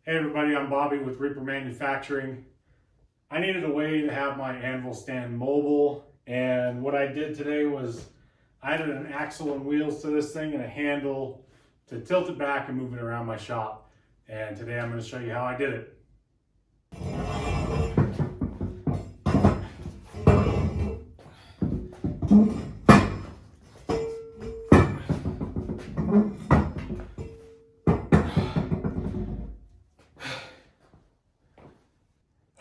Hey everybody, I'm Bobby with Reaper Manufacturing. I needed a way to have my anvil stand mobile, and what I did today was I added an axle and wheels to this thing and a handle to tilt it back and move it around my shop. And today I'm going to show you how I did it.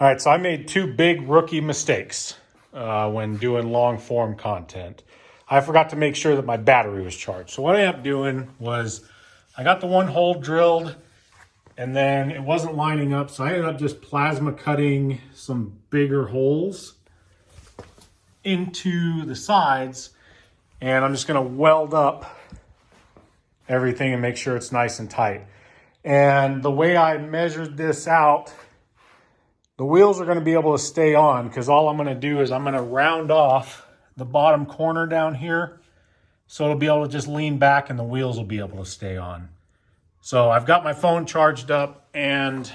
All right, so I made two big rookie mistakes when doing long form content. I forgot to make sure that my battery was charged. So what I ended up doing was I got the one hole drilled and then it wasn't lining up. So I ended up just plasma cutting some bigger holes into the sides. And I'm just gonna weld up everything and make sure it's nice and tight. And the way I measured this out, the wheels are going to be able to stay on because all I'm going to do is I'm going to round off the bottom corner down here. So it'll be able to just lean back and the wheels will be able to stay on. So I've got my phone charged up and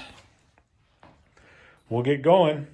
we'll get going.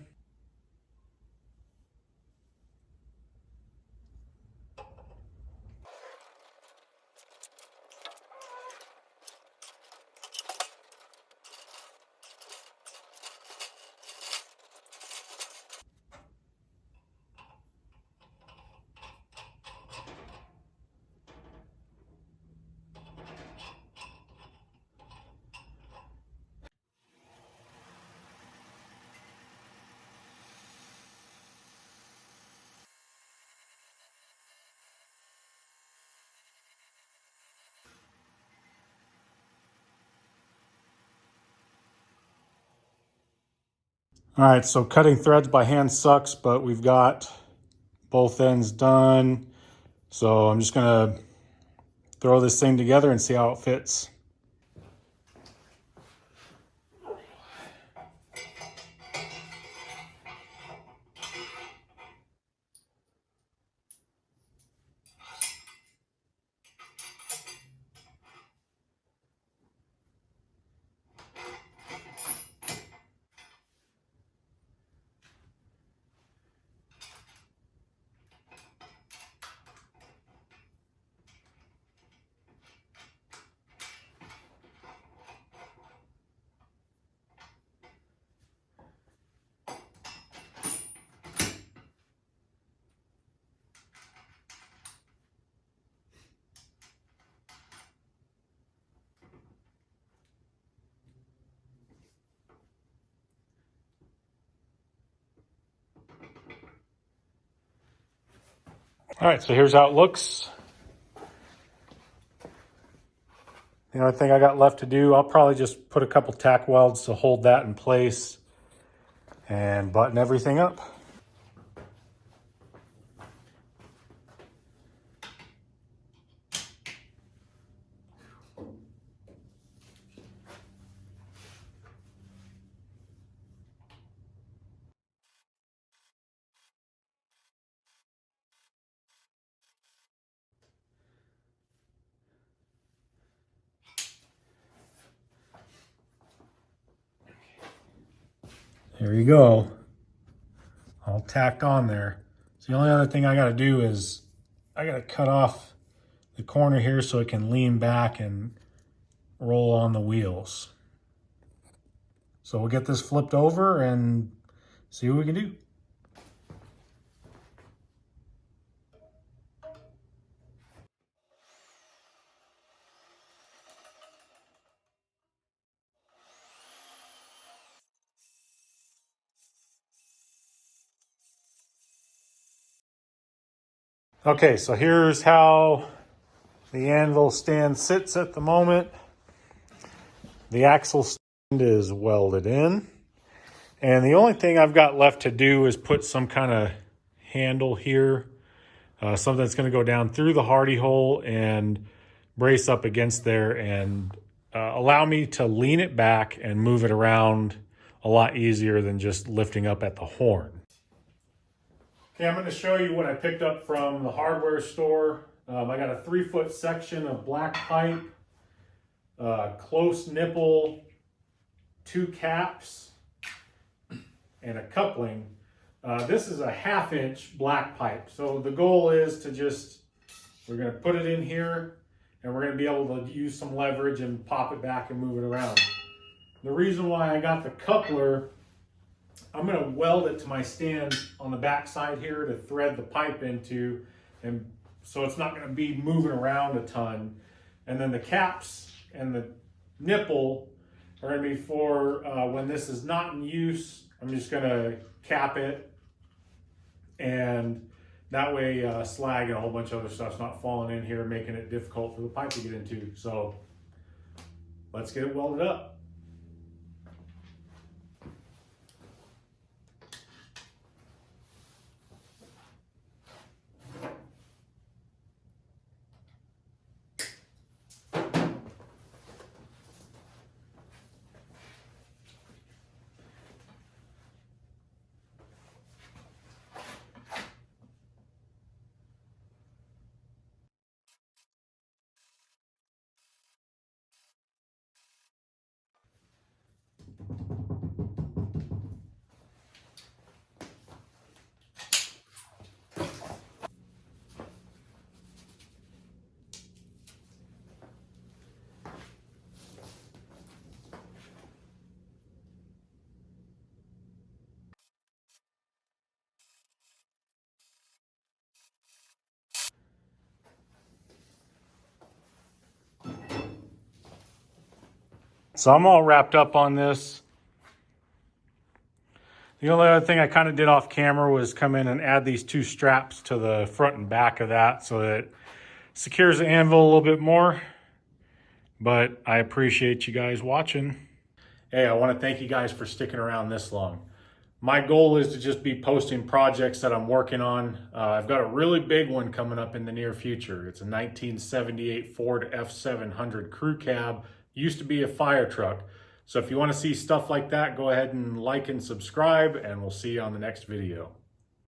All right, so cutting threads by hand sucks, but we've got both ends done. So I'm just gonna throw this thing together and see how it fits. All right, so here's how it looks. The only thing I got left to do, I'll probably just put a couple tack welds to hold that in place and button everything up. There you go, all tacked on there. So the only other thing I gotta do is I gotta cut off the corner here so it can lean back and roll on the wheels. So we'll get this flipped over and see what we can do. Okay, so here's how the anvil stand sits at the moment. The axle stand is welded in. And the only thing I've got left to do is put some kind of handle here, something that's going to go down through the hardy hole and brace up against there and allow me to lean it back and move it around a lot easier than just lifting up at the horn. Okay, I'm going to show you what I picked up from the hardware store. I got a 3-foot section of black pipe, close nipple 2 caps and a coupling. This is a 1/2 inch black pipe. So the goal is to just, we're going to put it in here and we're going to be able to use some leverage and pop it back and move it around. The reason why I got the coupler, I'm going to weld it to my stand on the back side here to thread the pipe into, and so it's not going to be moving around a ton. And then the caps and the nipple are going to be for when this is not in use. I'm just going to cap it, and that way slag and a whole bunch of other stuff's not falling in here, making it difficult for the pipe to get into. So let's get it welded up. So I'm all wrapped up on this. The only other thing I kind of did off camera was come in and add these 2 straps to the front and back of that so that it secures the anvil a little bit more. But I appreciate you guys watching. Hey, I want to thank you guys for sticking around this long. My goal is to just be posting projects that I'm working on. I've got a really big one coming up in the near future. It's a 1978 Ford F700 crew cab. Used to be a fire truck. So if you want to see stuff like that, go ahead and like and subscribe, and we'll see you on the next video.